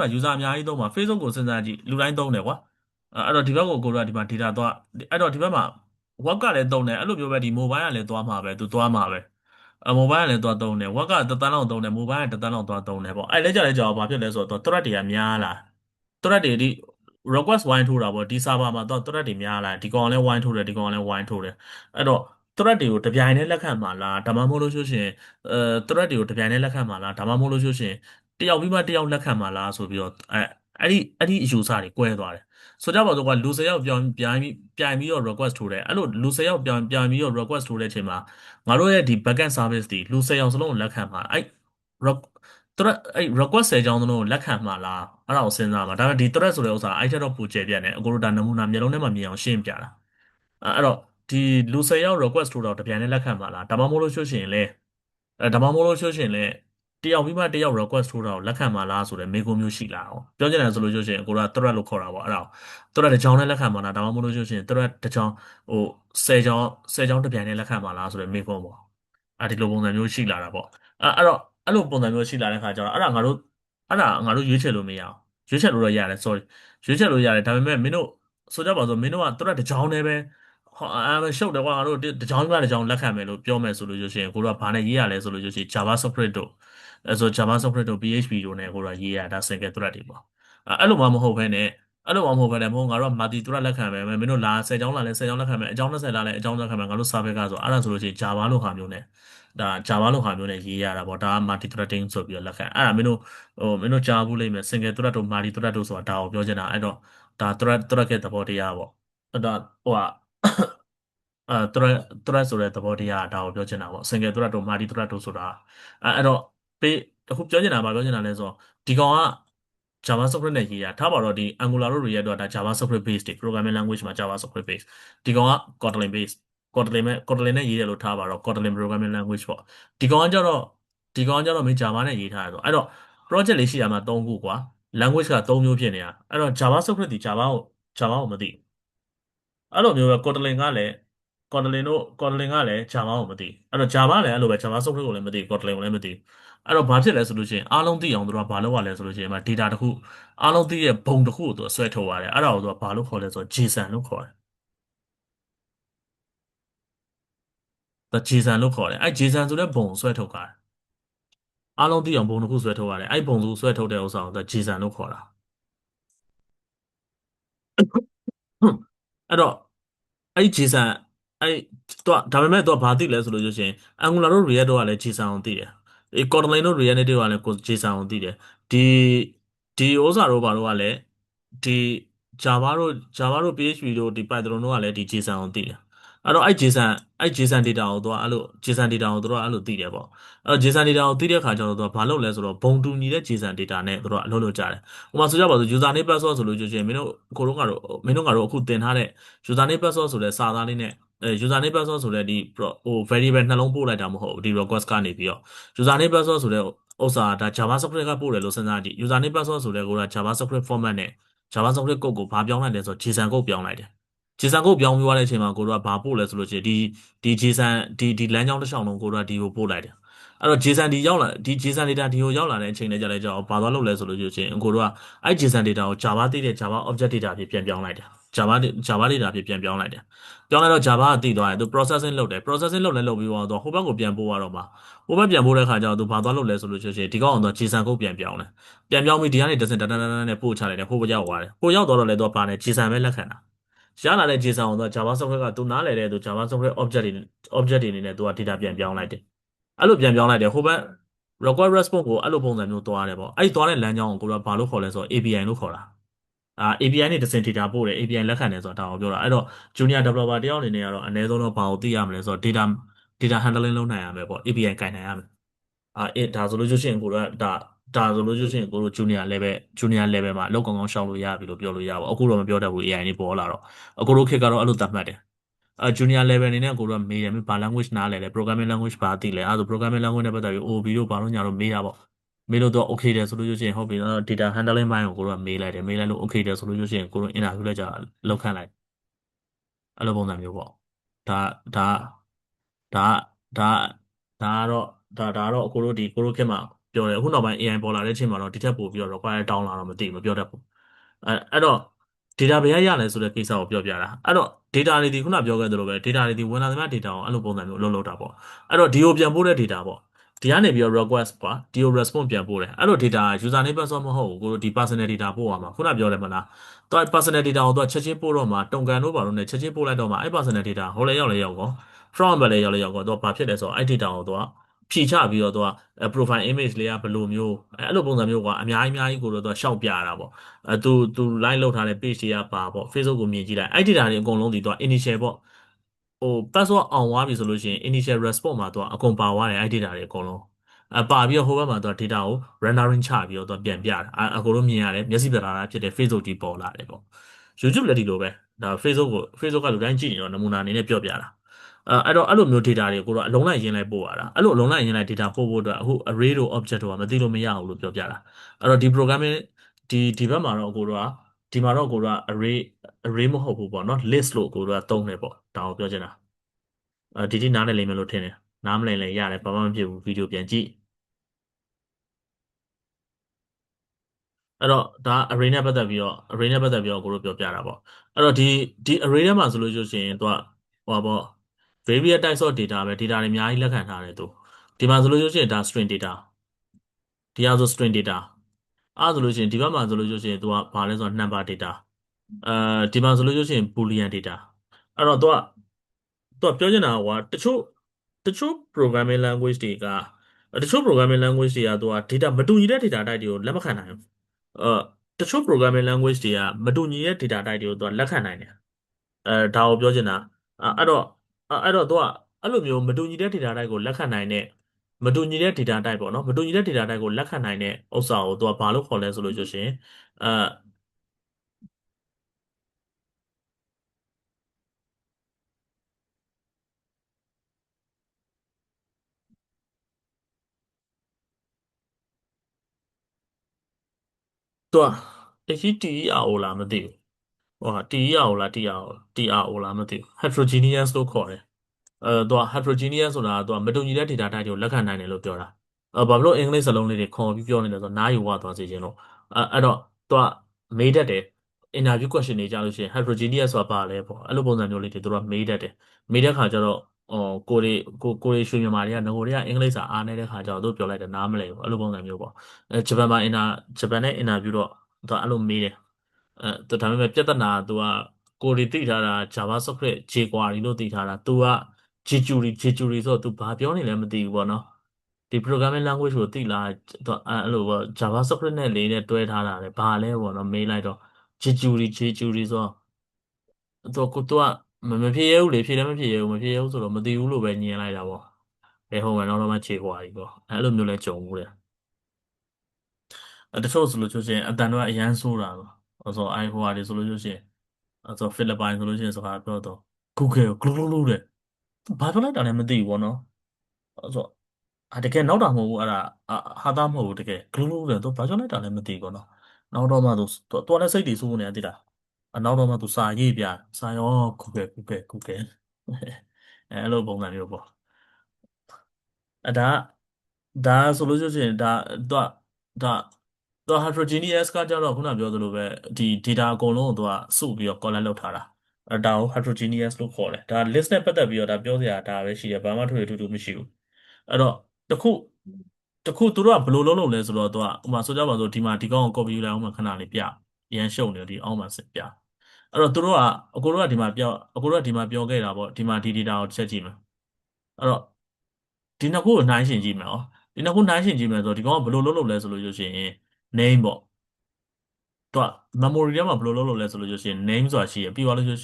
မှာ user အများကြီးသုံးပါ Facebook ကိုစဉ်းစားကြည့်လူတိုင်းသုံးတယ်ကွာအဲ့တော့ဒီဘက်ကိုတို့ကဒီမှာ data သွားအဲ့တော့ဒီဘက်မှာ web ကလည်းသုံးတယ်အဲ့လိုမျိုးပဲဒီ mobile ကလည်းသွားမှာပဲသူသွားမှာပဲmobile ကလည်းသွားသုံးတယ် web ကတစ်သန်းလောက်သုံးတယ် mobile ကတစ်သန်းလောက်သွားသုံးတယ်ပေါ့အဲ့လဲကြတော့ဘာဖြစ်လဲဆိုတော့ thread တွေကများလာ thread တွေဒီ request wine ထိုးတာပေါ့ဒီ server မှာတော့ thread တွေများလာဒီကောင်လည်း wine ထိုးတယ်ဒီကောင်လည်း wine ထိုးတယ်အဲ့တော့ thread တွေကိုတပြိုင်တည်းလက်ခံမှာလားဒါမှမဟုတ်လို့ရှိရင်thread တွေကိုတပြိုင်တည်းလက်ခံမှာလားဒါမှမဟုတ်လို့ရှိရင်တယောက်ပြီးမှတယောက်လက်ခံမှာလားဆိုပြီးတော့အဲ့ဒီအယူဆတွေကွဲသွားတယ်ဆိုကြပါစို့ကလူ၁၀ယောက်ပြိုင်ပြီးတော့ request ထိုးတယ်အဲ့လိုလူ၁၀ယောက်ပြိုင်ပြီးတော့ request ထိုးတဲ့အချိန်မှာငါတို့ရဲ့ဒီ backend service ဒီလူ၁၀ယောက်စလုံးကိုလက်ခံမှာrequest 10ကြောင်းစလုံးကိုလက်ခံမှာလားအဲ့ဒါကိုစဉ်းစားမှာဒါပေမဲ့ဒီ thread ဆိုတဲ့ဥစ္စာအဲ့ထက်တော့ပိုကျယ်ပြန့်တယ်အကိုတို့ဒါနမူနာမျိုးလုံးထဲမှာမြင်အောင်ရှင်းပြတာအဲ့တော့ဒီလူ၁၀ယောက် request ထိုးတော့တပြိုင်တည်းလက်ခံမှာလားဒါမှမဟုတ်လို့ရှိရင်လေဒါမှမဟုတ်လို့ရှိရင်လေတယောက်ပြီးမှတယောက် request ထိုးတာကိုလက်ခံမှာလားဆိုတဲ့မေးခွန်းမျိုးရှိလာအောင်ပြောချင်တယ်ဆိုလို့ရှိရင်အကိုတို့က thread လို့ခေါ်တာပေါ့အဲ့ဒါကို thread တစ်ချောင်းနဲ့လက်ခံမှာလားဒါမှမဟုတ်လို့ရှိရင် thread တစ်ချောင်းဟို10ချောင်းတစ်ပြိုင်တည်းလက်ခံမှာလားဆိုတဲ့မေးခွန်းပေါ့ဒီလိုပုံစံမျိုးရှိလာတာပေါ့အဲ့တော့အဲ့လိုပုံစံမျိုးရှိလာတဲ့ခါကျတော့အဲ့ဒါငါတို့ရွေးချယ်လို့မရအောင်ရွေးချယ်လို့တော့ရတယ် sorry ရွေးချယ်လို့ရတယ်ဒါပေမဲ့မင်းတို့ဆိုကြပါစို့မင်းတို့က thread တစ်ချောင်းနဲ့ပဲဟောရှုပ်တယ်ကွာငါတို့တစ်ချောင်းကတစ်ချောင်းလက်ခံမယ်လို့ပြောမယ်ဆိုလို့ရှိရင်ကိုတို့ကဘာနဲ့ရေးရလဲဆိုလို့ရှိရင် JavaScript တို့JavaScript တို့ PHP တို့နဲ့ကိုတို့ကရေးရတာ single thread တွေပေါ့အဲ့လိုမှမဟုတ်ဘဲနဲ့အဲ့လိုမှမဟုတ်ဘဲနဲ့မဟုတ်ငါတို့က multi thread လက်ခံမယ်မင်းတို့လာ10ချောင်းလာလဲ10ချောင်းလက်ခံမယ်အကြောင်း20လာလဲအကြောင်းလက်ခံမယ်ငါတို့ server ကဆိုအဲ့ဒါဆိုလို့ရှိရင် Java လို့ဟာမျိုးနဲ့ဒါ Java လို့ဟာမျိုးနဲ့ရေးရတာပေါ့ဒါက multi threading ဆိုပြီးတော့လက်ခံအဲ့ဒါမင်းတို့ကြားဘူးလိမ့်မယ် single thread တို့ multi thread တို့ဆိုတာဒါကိုပြောချင်တာအဲ့တော့ဒါ thread ရဲ့သဘောတရားပေါ့အဲ့ဒါဟိုကthread ဆိုတဲ့သဘောတရားဒါကိုပြောချင်တာပေါ့ single thread တို့ multi thread တို့ဆိုတာအဲ့တော့ပေးအခုပြောချင်တာဗာပြောချင်တာလဲဆိုတော့ဒီကောင်က JavaScript နဲ့ရေးတာထားပါတော့ဒီ Angular တို့ React တို့ကဒါ JavaScript base တွေ programming language မှာ JavaScript base ဒီကောင်က Kotlin base Kotlin နဲ့ရေးတယ်လို့ထားပါတော့ Kotlin programming language ပေါ့ဒီကောင်ကကြတော့ဒီကောင်ကကြတော့မင်း Java နဲ့ရေးထားတယ်ဆိုအဲ့တော့ project လေးရှိရမှာ3ခုကွာ language က3မျိုးဖြစ်နေတာအဲ့တော့ JavaScript ဒီ Java ကိုမသိအဲ့လိုမျိုးပဲ Kotlin ကလည်း Java ကိုမသိအဲ့တော့ Java လည်းအဲ့လိုပဲ JavaScript ကိုလည်းမသိ Kotlin ကိုလည်းမသိအဲ့တော့ဘာဖြစ်လဲဆိုလို့ရှိရင်အားလုံးသိအောင်သူတို့ကဘာလုပ်ရလဲဆိုလို့ရှိရင် data တစ်ခုအားလုံးသိရဲ့ဘုံတစ်ခုကိုသူကဆွဲထုတ်ရတယ်အဲ့ဒါကိုသူကဘာလို့ခေါ်လဲဆိုတော့ JSON လို့ခေါ်တယ်သူ JSON လို့ခေါ်တယ်အဲ့ JSON ဆိုတဲ့ဘုံကိုဆွဲထုတ်တာအားလုံးသိအောင်ဘုံတစ်ခုဆွဲထုတ်ရတယ်အဲ့ဘုံတစ်ခုဆွဲထုတ်တဲ့ဥစ္စာကိုသူက JSON လို့ခေါ်တာဟွန်းအဲ့တော့အဲ့ JSON အဲ့တော့ဒါပေမဲ့တော့ဘာသိလဲဆိုလို့ရှိရင် Angular တို့ React တို့ကလည်း JSON ကိုသိတယ်ဒီ Kotlin တို့ React Native တို့ကလည်း JSON ကိုသိတယ်ဒီဒီဥစ္စာတို့ဘာတို့ကလည်းဒီ Java တို့ PHP တို့ဒီ Python တို့ကလည်းဒီ JSON ကိုသိတယ်အဲ့တော့အဲ့ JSON data ကိုသူကအဲ့လို JSON data ကိုသူတို့ကအဲ့လိုသိတယ်ပေါ့အဲ့တော့ JSON data ကိုသိတဲ့အခါကျတော့သူကဘာလုပ်လဲဆိုတော့ဘုံတူညီတဲ့ JSON data နဲ့သူတို့ကအလုပ်လုပ်ကြတယ်ဥပမာဆိုကြပါစို့ user name password ဆိုလို့ရှိရင်မင်းတို့ကတော့အခုတင်ထားတဲ့ user name password ဆိုတဲ့စာသားလေးနဲ့user name password ဆိုတဲ့ဒီဟို variable နှလုံးပို့လိုက်တာမဟုတ်ဘူးဒီ request ကနေပြီးတော့ user name password ဆိုတဲ့ဥစ္စာဒါ JavaScript ကပို့တယ်လို့စဉ်းစားကြည့် user name password ဆိုတဲ့ကိုက JavaScript format နဲ့ JavaScript code ကိုဘာပြောင်းလိုက်လဲဆိုတော့ JSON code ပြောင်းလိုက်တယ် JSON code ပြောင်းပြီးသွားတဲ့အချိန်မှာကိုတို့ကဘာပို့လဲဆိုလို့ရှိရင်ဒီ JSON ဒီလမ်းကြောင်းတစ်လျှောက်လုံးကိုတို့ကဒီကိုပို့လိုက်တယ်အဲ့တော့ JSON ဒီရောက်လာဒီ JSON data ဒီကိုရောက်လာတဲ့အချိန်နဲ့ကြာလဲကြာဘာသွားလုပ်လဲဆိုလို့ရှိရင်ကိုတို့ကအဲ့ JSON data ကို Java သိတဲ့ Java object data ဖြစ်ပြန်ပြောင်းလိုက်တယ် Java data ဖြစ်ပြန်ပြောင်းလိုက်တယ်ပြောင်းလိုက်တော့ Java ကသိသွားတယ်သူ processing လုပ်တယ် processing လုပ်လဲလုပ်ပြီးတော့ဟိုဘက်ကိုပြန်ပို့ရတော့မှာဟိုဘက်ပြန်ပို့တဲ့ခါကျတော့သူဘာသွားလုပ်လဲဆိုလို့ရှိရင်ဒီကောင်ကတော့ JSON code ပြန်ပြောင်းတယ်ပြန်ပြောင်းပြီးဒီကနေတစ်စင်တန်းတန်းတန်းနဲ့ပို့ချလိုက်တယ်ဟိုဘက်ရောက်သွားတယ်ဟိုရောက်သွားတော့လဲသူကဘာလဲ JSON ပဲလက်ခံတာရလာတဲ့ JSON ကိုသူက JavaScript ကသူနားလည်တဲ့သူ JavaScript object တွေအနေနဲ့သူက data ပြန်ပြောင်းလိုက်တယ်အဲ့လိုပြန်ပြောင်းလိုက်တယ်ဟိုဘက် request response ကိုအဲ့လိုပုံစံမျိုးသွားတယ်ပေါ့အဲ့ဒီသွားတဲ့လမ်းကြောင်းကိုကိုကဘာလို့ခေါ်လဲဆိုတော့ API လို့ခေါ်တာAPI နဲ့တစ်စင် data ပို့တယ် API လက်ခံတယ်ဆိုတာဒါကိုပြောတာအဲ့တော့ junior developer တယောက်အနေနဲ့ကတော့အနည်းဆုံးတော့ဘာကိုသိရမလဲဆိုတော့ data handling လုပ်နိုင်ရမယ်ပေါ့ API ကင်နိုင်ရမယ်ဒါဆိုလို့ရှိရင်ကိုကဒါဆိုလို့ရှိရင်ကိုတို့ junior level မှာအလုပ်ကောင်းကောင်းရှောက်လို့ရပြီလို့ပြောလို့ရပါဘူးအခုတော့မပြောတတ်ဘူး AI နေပေါ်လာတော့အခုတို့ခေတ်ကတော့အဲ့လိုသတ်မှတ်တယ်junior level အနေနဲ့ကိုတို့ကမေးတယ်ဘာ language နားလဲလဲ programming language ဘာသိလဲအဲ့ဒါဆို programming language နဲ့ပတ်သက်ပြီး OOP တို့ဘာလို့ညာလို့မေးတာပေါ့မေးလို့တော့ okay တယ်ဆိုလို့ရှိရင်ဟုတ်ပြီတော့ data handling ဘိုင်းကိုကိုတို့ကမေးလိုက်တယ်မေးလိုက်လို့ okay တယ်ဆိုလို့ရှိရင်ကိုတို့ interview လိုက်ကြလောက်ခန့်လိုက်အဲ့လိုပုံစံမျိုးပေါ့ဒါဒါဒါဒါဒါကတော့ဒါကတော့ကိုတို့ခေတ်မှာပြောတယ်အခုနောက်ပိုင်း AI ပေါ်လာတဲ့အချိန်မှာတော့ဒီထက်ပိုပြီးတော့ require တောင်းလာတော့မသိဘူးမပြောတတ်ဘူးအဲ့တော့ data ဘယ်ရရလဲဆိုတဲ့ကိစ္စကိုပြောပြတာအဲ့တော့ data တွေဒီခုနပြောခဲ့သလိုပဲ data တွေဒီဝင်လာသမျှ data ကိုအဲ့လိုပုံစံမျိုးအလုပ်လုပ်တာပေါ့အဲ့တော့ဒီကိုပြန်ပို့တဲ့ data ပေါ့ဒီကနေပြီးတော့ request ပါဒီကို response ပြန်ပို့တယ်အဲ့လို data user name password မဟုတ်ဘူးကိုတို့ဒီ personal data ပို့ရမှာခုနပြောတယ်မလားသူက personal data ကိုသူကချက်ချင်းပို့တော့မှာတုံကန်တို့ဘာလို့ ਨੇ ချက်ချင်းပို့လိုက်တော့မှာအဲ့ personal data ဟိုလည်းရောက်လည်းရောက်ကော front ဘက်လည်းရောက်လည်းရောက်ကောသူကဘာဖြစ်လဲဆိုတော့အဲ့ data ကိုသူကဖြည့်ချပြီးတော့သူက profile image လေးကဘယ်လိုမျိုးအဲ့လိုပုံစံမျိုးကအများကြီးကိုတော့သူကရှောက်ပြရတာပေါ့သူ line လောက်ထားတဲ့ page တွေကပါပေါ့ Facebook ကိုမြင်ကြည့်လိုက်အဲ့ data တွေအကုန်လုံးဒီသူက initial ပေါ့ဟို password အောင်သွားပြီဆိုလို့ရှိရင် initial response မှာသူကအကုန်ပါသွားတယ်အဲ့ data တွေအကုန်လုံးပါပြီးတော့ဟိုဘက်မှာသူက data ကို rendering ချပြီးတော့သူကပြန်ပြတာအကုန်လုံးမြင်ရတယ်မျက်စိပြတာဖြစ်တဲ့ Facebook ကြီးပေါ်လာတယ်ပေါ့ YouTube လည်းဒီလိုပဲဒါ Facebook ကလူတိုင်းကြည့်နေတော့နမူနာအနေနဲ့ပြောပြတာအဲ့တော့အဲ့လိုမျိုး data တွေကိုတော့အလုံးလိုက်ရင်းလိုက်ပို့ရတာအဲ့လိုအလုံးလိုက်ရင်းလိုက် data ပို့ဖို့အတွက်အခု array တို့ object တို့ကမသိလို့မရဘူးလို့ပြောပြတာအဲ့တော့ဒီ programming ဒီဘက်မှာတော့ကိုတို့ကဒီမှာတော့ကိုတို့က array မဟုတ်ဘူးပေါ့နော် list လို့ကိုတို့ကသုံးတယ်ပေါ့ဒါကိုပြောချင်တာဒီနားနဲ့လိမ့်မယ်လို့ထင်တယ်နားမလည်လည်းရတယ်ဘာမှမဖြစ်ဘူးဗီဒီယိုပြန်ကြည့်အဲ့တော့ဒါ array နဲ့ပတ်သက်ပြီးတော့ကိုတို့ပြောပြတာပေါ့အဲ့တော့ဒီ array ထဲမှာဆိုလို့ရှိရင်သူကဟိုပါပေါ့ variable types of data ပဲ data တွေအများကြီးလက်ခံထားတယ်သူဒီမှာဆိုလို့ရှိရင်ဒါ string data ဒီဟာဆို string data အဲ့ဒါဆိုလို့ရှိရင်ဒီဘက်မှာဆိုလို့ရှိရင်သူကဘာလဲဆိုတော့ number data ဒီမှာဆိုလို့ရှိရင် boolean data အဲ့တော့သူကပြောချင်တာကတချို့ programming language တွေကတချို့ programming language တွေကသူက data မတူညီတဲ့ data type တွေကိုလက်မခံနိုင်ဘူးအဲတချို့ programming language တွေကမတူညီတဲ့ data type တွေကိုသူကလက်ခံနိုင်တယ်ဒါကိုပြောချင်တာအဲ့တော့သူကအဲ့လိုမျိုးမတူညီတဲ့ data type ကိုလက်ခံနိုင်တဲ့ မတူညီတဲ့ data type ပေါ့နော်မတူညီတဲ့ data type ကိုလက်ခံနိုင်တဲ့ဥစ္စာကိုသူကဘာလို့ခေါ်လဲဆိုလို့ရှိရင်အဲသူက HTERO လားမသိဘူးဟိုဟာ TERO လား TRO လားမသိဘူး heterogeneous လို့ခေါ်တယ်သူက heterogeneous ဆိုတာကသူကမတူညီတဲ့ data type တွေကိုလက်ခံနိုင်တယ်လို့ပြောတာဘာဖြစ်လို့အင်္ဂလိပ်စကားလုံးလေးတွေခေါ်ပြီးပြောနေလဲဆိုတော့နားယူဝသွားစေချင်လို့အဲ့တော့သူကမေးတတ်တယ် interview question တွေကြားလို့ရှိရင် heterogeneous ဆိုတာဘာလဲပေါ့အဲ့လိုပုံစံမျိုးလေးတွေသူတို့ကမေးတတ်တယ်မေးတဲ့ခါကျတော့ကိုရီရွှေမြန်မာတွေကငကိုတွေကအင်္ဂလိပ်စာအားနေတဲ့ခါကျတော့သူတို့ပြောလိုက်တယ်နားမလည်ဘူးအဲ့လိုပုံစံမျိုးပေါ့ဂျပန်မှာဂျပန်နဲ့ interview တော့သူကအဲ့လိုမေးတယ်ဒါပေမဲ့ပြဿနာက तू ကကိုရီသိထားတာ JavaScript jQuery လို့သိထားတာ तू က jQuery ဆိုတော့ तू ဘာပြောနေလဲမသိဘူးပေါ့နော်ဒီ programming language ကိုသိလား तू အဲ့လိုပေါ့ JavaScript နဲ့လေးနဲ့တွဲထားတာလေဘာလဲပေါ့နော်မေးလိုက်တော့ jQuery ဆိုတော့ तू ကမဖြေရဘူးလေဖြေလည်းမဖြေရဘူးမဖြေရဘူးဆိုတော့မသိဘူးလို့ပဲညင်လိုက်တာပေါ့ဘယ်ဟိုမှာတော့မှ jQuery ပေါ့အဲ့လိုမျိုးလဲကြုံဘူးတယ်တချို့ဆိုလို့ရှိရင်အတန်တော့အရန်ဆိုးတာပေါ့ဆိုတော့ iPhone တွေဆိုလို့ရှိရင်ဖိလစ်ပိုင်ဆိုလို့ရှိရင်စကားပြောတော့ Google ကိုဂလုဂလုတဲ့ဘာပြောလိုက်တာလဲမသိဘူးပေါ့နော်ဆိုတော့တကယ်နောက်တာမဟုတ်ဘူးအဲ့ဒါဟာသားမဟုတ်ဘူးတကယ်ဂလုဂလုတဲ့သူဘာပြောလိုက်တာလဲမသိဘူးပေါ့နော်နောက်တော့မှသူလည်းစိတ်တည်ဆိုးနေတာတိတာနောက်တော့မှသူစာရေးပြစာရော Google အဲ့လိုပုံစံမျိုးပေါ့အဲ့ဒါဆိုလို့ရှိရင်ဒါသူက heterogeneous ကကြတော့ခုနပြောသလိုပဲဒီ data အကုန်လုံးကိုသူကစုပြီးတော့ collect လုပ်ထားတာဒါကို heterogeneous လို့ခေါ်တယ်ဒါ list နဲ့ပတ်သက်ပြီးတော့ဒါပြောစရာဒါပဲရှိတယ်ဘာမှထွေထူးမရှိဘူးအဲ့တော့တခုသူတို့ကဘယ်လိုလုပ်လို့လဲဆိုတော့သူကဥပမာဆိုကြပါစို့ဒီမှာဒီကောင်ကို copy ယူလိုက်အောင်မှခဏလေးပြရန်ရှုပ်နေတယ်ဒီအောက်မှာစစ်ပြအဲ့တော့သူတို့ကအကိုတို့ကဒီမှာပြောအကိုတို့ကဒီမှာပြောခဲ့တာပေါ့ဒီမှာဒီ data ကိုချက်ကြည့်မယ်အဲ့တော့ဒီနှစ်ခုကိုနှိုင်းယှဉ်ကြည့်မယ်ဒီနှစ်ခုနှိုင်းယှဉ်ကြည့်မယ်ဆိုတော့ဒီကောင်ကဘယ်လိုလုပ်လို့လဲဆိုလို့ရှိရင် name ပေါ့သူက memory ထဲမှာဘယ်လိုလုပ်လို့လဲဆိုလို့ရှိရင် name ဆိုတာရှိရပြီးသွားလို့ရှိရင်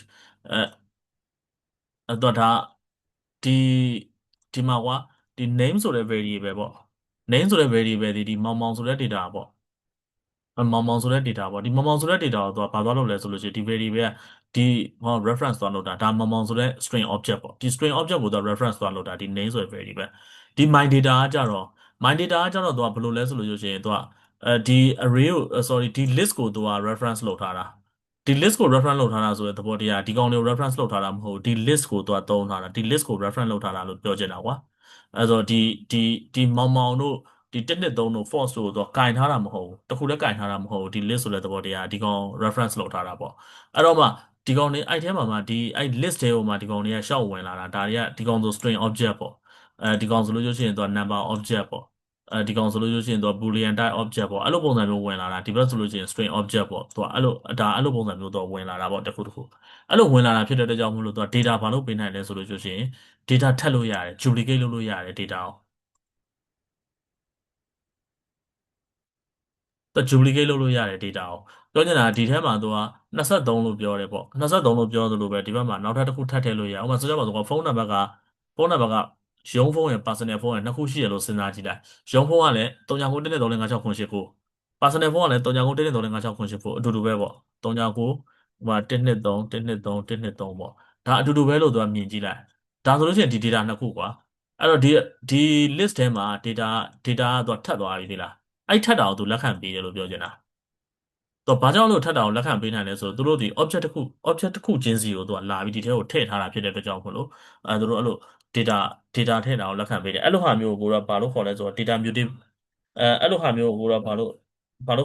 သူကဒါဒီဒီမှာကွာဒီ name ဆိုတဲ့ variable ပေါ့ name ဆိုတဲ့ variable ဒီမောင်မောင်ဆိုတဲ့ data ပေါ့မောင်မောင်ဆိုတဲ့ data ပေါ့ဒီမောင်မောင်ဆိုတဲ့ data ကိုသူကဘာသွားလုပ်လဲဆိုလို့ရှိရင်ဒီ variable ကဒီဟော reference သွားလုပ်တာဒါမောင်မောင်ဆိုတဲ့ string object ပေါ့ဒီ string object ကိုသူက reference သွားလုပ်တာဒီ name ဆိုတဲ့ variable ဒီ my data ကကြတော့ my data ကကြတော့သူကဘယ်လိုလဲဆိုလို့ရှိရင်သူကဒီ array ကိုsorry ဒီ list ကိုသူက reference လုပ်ထားတာဒီ list ကို reference လုပ်ထားတာဆိုတဲ့သဘောတရားဒီကောင်တွေကို reference လုပ်ထားတာမဟုတ်ဘူးဒီ list ကိုသူကသုံးထားတာဒီ list ကို reference လုပ်ထားတာလို့ပြောချင်တာကွာအဲဆိုဒီဒီမောင်မောင်တို့ဒီ123တို့ false တို့တော့ကင်ထားတာမဟုတ်ဘူးတခုလည်းကင်ထားတာမဟုတ်ဘူးဒီ list ဆိုတဲ့သဘောတရားဒီကောင် reference လုပ်ထားတာပေါ့အဲ့တော့မှဒီကောင်တွေအဲ့ထဲမှာမှဒီအဲ့ list ထဲမှာဒီကောင်တွေကရှောက်ဝင်လာတာဒါတွေကဒီကောင်ဆို string object ပေါ့ဒီကောင်ဆိုလို့ရှိရင်သူက number object ပေါ့ဒီကောင်ဆိုလို့ရှိရင်သူက boolean type object ပေါ့အဲ့လိုပုံစံမျိုးဝင်လာတာဒီဘက်ဆိုလို့ရှိရင် string object ပေါ့သူကအဲ့လိုပုံစံမျိုးတော့ဝင်လာတာပေါ့တစ်ခုတစ်ခုအဲ့လိုဝင်လာတာဖြစ်တဲ့အတွက်ကြောင့်မို့လို့သူက data ဘာလို့ပေးနိုင်လဲဆိုလို့ရှိရင် data ထပ်လို့ရတယ် duplicate လုပ်လို့ရတယ် data ကို သူ duplicate လုပ်လို့ရတယ် data ကိုပြောချင်တာကဒီထဲမှာသူက23လို့ပြောတယ်ပေါ့23လို့ပြောသလိုပဲဒီဘက်မှာနောက်ထပ်တစ်ခုထပ်ထည့်လို့ရအောင်ဥပမာဆိုကြပါစို့ဖုန်းနံပါတ်ကရုံးဖုန်းရယ် personal ဖုန်းရယ်နှစ်ခုရှိရလို့စဉ်းစားကြည့်လိုက်ရုံးဖုန်းကလည်း3991345689 personal ဖုန်းကလည်း3991345689အတူတူပဲပေါ့39ဟိုမှာ123 123 123ပေါ့ဒါအတူတူပဲလို့သူကမြင်ကြည့်လိုက်ဒါဆိုလို့ရှိရင်ဒီ data နှစ်ခုကွာအဲ့တော့ဒီ list ထဲမှာ data ကသူကထပ်သွားပြီဒီလား အဲ့ထက်တာကိုသူလက်ခံပေးတယ်လို့ပြောချင်တာတော့ဘာကြောင့်လို့ထက်တာကိုလက်ခံပေးနိုင်လဲဆိုတော့သူတို့ဒီ object တစ်ခုချင်းစီကိုသူကလာပြီးဒီထဲကိုထည့်ထားတာဖြစ်တဲ့အတွက်ကြောင့်မလို့သူတို့အဲ့လို data ထည့်တာကိုလက်ခံပေးတယ်အဲ့လိုဟာမျိုးကိုတော့ဘာလို့ခေါ်လဲဆိုတော့ data mutate အဲ့လိုဟာမျိုးကိုတော့ဘာလို့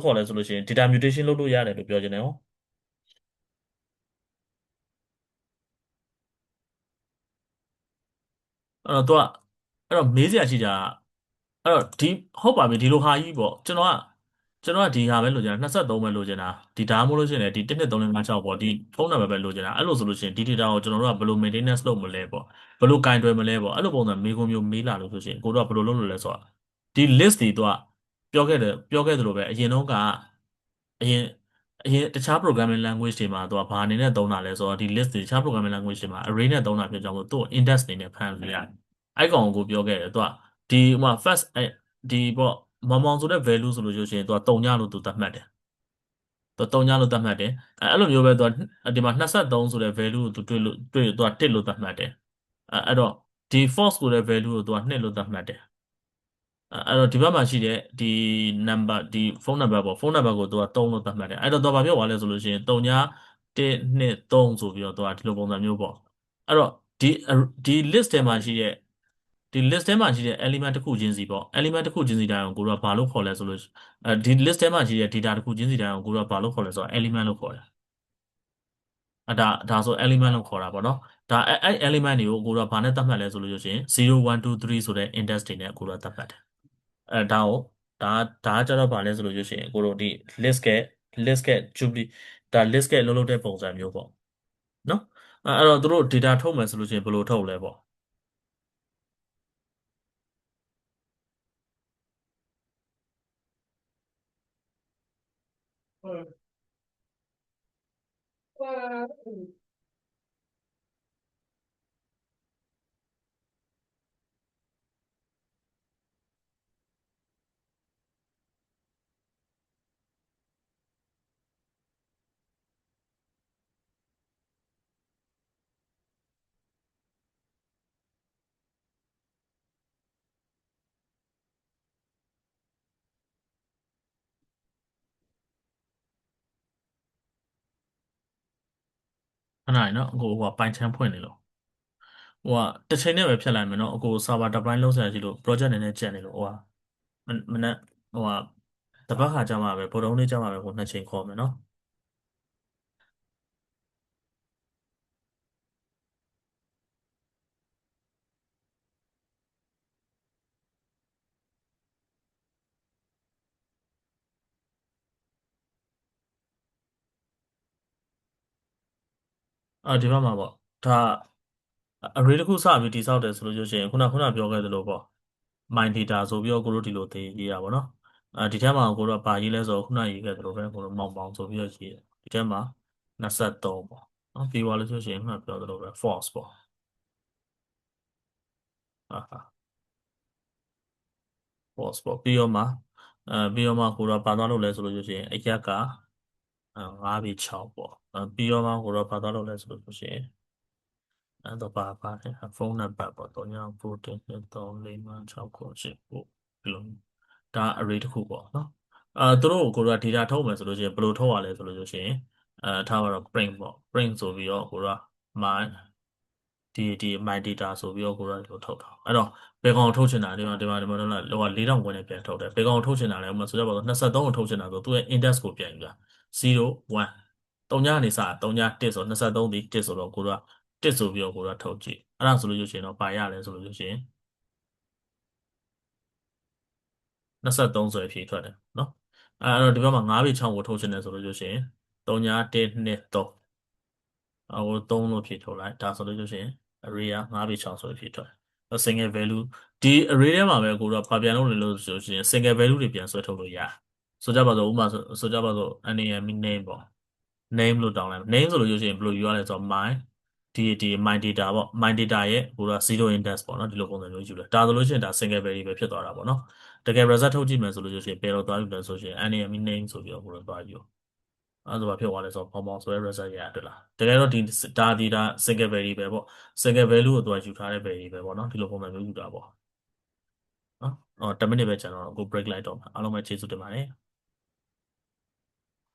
ခေါ်လဲဆိုလို့ရှိရင် data mutation လုပ်လို့ရတယ်လို့ပြောချင်တယ်ဟော အဲ့တော့ तू အဲ့တော့မေးစရာရှိတာကအဲ့တော့ဟုတ်ပါပြီဒီလိုဟာကြီးပေါ့ကျွန်တော်ကဒီဟာပဲလိုချင်တာ23ပဲလိုချင်တာဒီဒါမှမဟုတ်လို့ရှိရင်လည်းဒီ123456ပေါ့ဒီဖုန်းနံပါတ်ပဲလိုချင်တာအဲ့လိုဆိုလို့ရှိရင်ဒီ data ကိုကျွန်တော်တို့ကဘယ်လို maintenance လုပ်မလဲပေါ့ဘယ်လိုကင်တွယ်မလဲပေါ့အဲ့လိုပုံစံမေးခွန်းမျိုးမေးလာလို့ဆိုရှင်ကိုတို့ကဘယ်လိုလုပ်လို့လဲဆိုတော့ဒီ list တွေ तू ကပြောခဲ့တယ်လို့ပဲအရင်တော့ကအရင်တခြား programming language တွေမှာသူကဘာအနေနဲ့သုံးတာလဲဆိုတော့ဒီ list တွေတခြား programming language တွေမှာ array နဲ့သုံးတာဖြစ်ကြောင်းမို့သူ့ကို index အနေနဲ့ဖန်လို့ရတယ်။အဲ့ကောင်ကိုပြောခဲ့တယ်သူက first ဒီပေါ့မောင်ဆိုတဲ့ value ဆိုလို့ရှိရင်သူက3ညလို့သူသတ်မှတ်တယ်သူ3ညလို့သတ်မှတ်တယ်အဲ့လိုမျိုးပဲသူကဒီမှာ23ဆိုတဲ့ value ကိုသူတွေ့သူက1လို့သတ်မှတ်တယ်အဲ့တော့ဒီ false ဆိုတဲ့ value ကိုသူက2လို့သတ်မှတ်တယ်အဲ့တော့ဒီဘက်မှာရှိတဲ့ဒီ number ဒီ phone number ပေါ့ phone number ကိုသူက3လို့သတ်မှတ်တယ်အဲ့တော့သူကဘာပြောသွားလဲဆိုလို့ရှိရင်3ည1 2 3ဆိုပြီးတော့သူကဒီလိုပုံစံမျိုးပေါ့အဲ့တော့ဒီ list ထဲမှာရှိတဲ့ဒီ list ထဲမှာရှိတဲ့ element တစ်ခုချင်းစီပေါ့ element တစ်ခုချင်းစီတိုင်းကိုကိုတို့ကဘာလို့ခေါ်လဲဆိုလို့ဒီ list ထဲမှာရှိတဲ့ data တစ်ခုချင်းစီတိုင်းကိုကိုတို့ကဘာလို့ခေါ်လဲဆိုတော့ element လို့ခေါ်တယ်ဒါဆို element လို့ခေါ်တာပေါ့နော်ဒါအဲ့ element တွေကိုကိုတို့ကဘာနဲ့သတ်မှတ်လဲဆိုလို့ရှိရင်0 1 2 3ဆိုတဲ့ index တွေနဲ့ကိုတို့ကသတ်မှတ်တယ်ဒါကိုဒါဒါကကြတော့ဘာလဲဆိုလို့ရှိရင်ကိုတို့ဒီ list က duplicate ဒါ list ကလုံးလုံးတဲ့ပုံစံမျိုးပေါ့နော်အဲ့တော့သူတို့ data ထုတ်မယ်ဆိုလို့ရှိရင်ဘယ်လိုထုတ်လဲပေါ့ခဏလေးနော်အကိုဟိုကပိုင်ချမ်းဖွင့်နေလို့ ဟိုကတစ်ချိန်နဲ့ပဲဖြတ်လိုက်မယ်နော်အကို server deploy လုပ်ဆရာရှိလို့ project နည်းနည်းကျန်နေလို့ဟိုကမနေ့ဟိုကတပတ်ခါကြာမှာပဲဗုဒ္ဓဟူးနေ့ကြာမှာပဲကိုနှစ်ချိန်ခေါ်မယ်နော်ဒီဘက်မှာပေါ့ဒါ array တစ်ခုစပြီးတိစောက်တယ်ဆိုလို့ရှိရင်ခုနပြောခဲ့သလိုပေါ့ my data ဆိုပြီးတော့ကိုတို့ဒီလိုသင်ရေးရပါတော့ဒီထဲမှာကိုတို့ကဘာရေးလဲဆိုတော့ခုနရေးခဲ့သလိုပဲကိုတို့မောင်ဆိုပြီးတော့ရေးတယ်ဒီထဲမှာ23ပေါ့နော်ပြီးသွားလို့ဆိုရှင်ခုနပြောသလိုပဲ false ပေါ့ဟာဟာ false ပေါ့ပြီးတော့မှကိုတို့ကဘာသွားလို့လဲဆိုလို့ရှိရင်အရက်က5ပြီး6ပေါ့ပြီးတော့မှကိုတို့ကဘာသွားလို့လဲဆိုလို့ရှိရင်အဲ့တော့ပါတယ်ဖုန်းနံပါတ်ပေါ့3993456989ဒီလိုဒါ array တစ်ခုပေါ့နော်သူတို့ကိုတို့က data ထုတ်မယ်ဆိုလို့ရှိရင်ဘယ်လိုထုတ်ရလဲဆိုလို့ရှိရင်ထားပါတော့ print ပေါ့ print ဆိုပြီးတော့ကိုတို့က my ဒီ my data ဆိုပြီးတော့ကိုတို့ကဒီလိုထုတ်တာအဲ့တော့ဘယ်ကောင်ထုတ်ချင်တာဒီမှာတော့လောက4000ခွဲနဲ့ပြန်ထုတ်တယ်ဘယ်ကောင်ထုတ်ချင်တာလဲဥပမာဆိုကြပါတော့23ကိုထုတ်ချင်တာဆိုသူ့ရဲ့ index ကိုပြန်ယူတာ0 1 3ညနေစ3ည1ဆို23ဒီ1ဆိုတော့ကိုတို့က1ဆိုပြီးတော့ကိုတို့ကထုတ်ကြည့်အဲ့ဒါဆိုလို့ရှိရင်တော့ပါရလဲဆိုလို့ရှိရင်23ဆိုရင်ဖြေထွက်တယ်နော်အဲ့တော့ဒီဘက်မှာ9ပြီး6ကိုထုတ်ချင်တယ်ဆိုလို့ရှိရင်3ည1 2 3ဟို3လို့ဖြည့်ထုတ်လိုက်ဒါဆိုလို့ရှိရင် array က5ပြီး6ဆိုပြီးဖြည့်ထုတ်တယ် single value ဒီ array ထဲမှာပဲကိုတော့ဘာပြန်လုပ်လဲလို့ဆိုရင် single value တွေပြန်ဆွဲထုတ်လို့ရတယ်ဆိုကြပါစို့ဥပမာဆိုကြပါစို့ name name ပေါ့ name လို့တောင်းလိုက် name ဆိုလို့ရှိရင်ဘယ်လိုယူရလဲဆိုတော့ my data ပေါ့ my data ရဲ့ကိုတော့0 index ပေါ့နော်ဒီလိုပုံစံမျိုးယူတယ်ဒါဆိုလို့ရှိရင်ဒါ single value ပဲဖြစ်သွားတာပေါ့နော်တကယ် result ထုတ်ကြည့်မယ်ဆိုလို့ရှိရင်ဘယ်တော့သွားယူလဲဆိုရင် name name ဆိုပြီးတော့ကိုတော့သွားယူအဲ့ဒါဆိုဘာဖြစ်သွားလဲဆိုတော့ပေါင်ဆိုတဲ့ result ရတွေ့လားတကယ်တော့ဒါ single value ပဲပေါ့ single value ကိုသူကယူထားတဲ့ value ပဲပေါ့နော်ဒီလိုပုံစံမျိုးယူတာပေါ့နော်10 မိနစ်ပဲကျန်တော့ကို break လိုက်တော့မှာအားလုံးပဲကျေးဇူးတင်ပါတယ်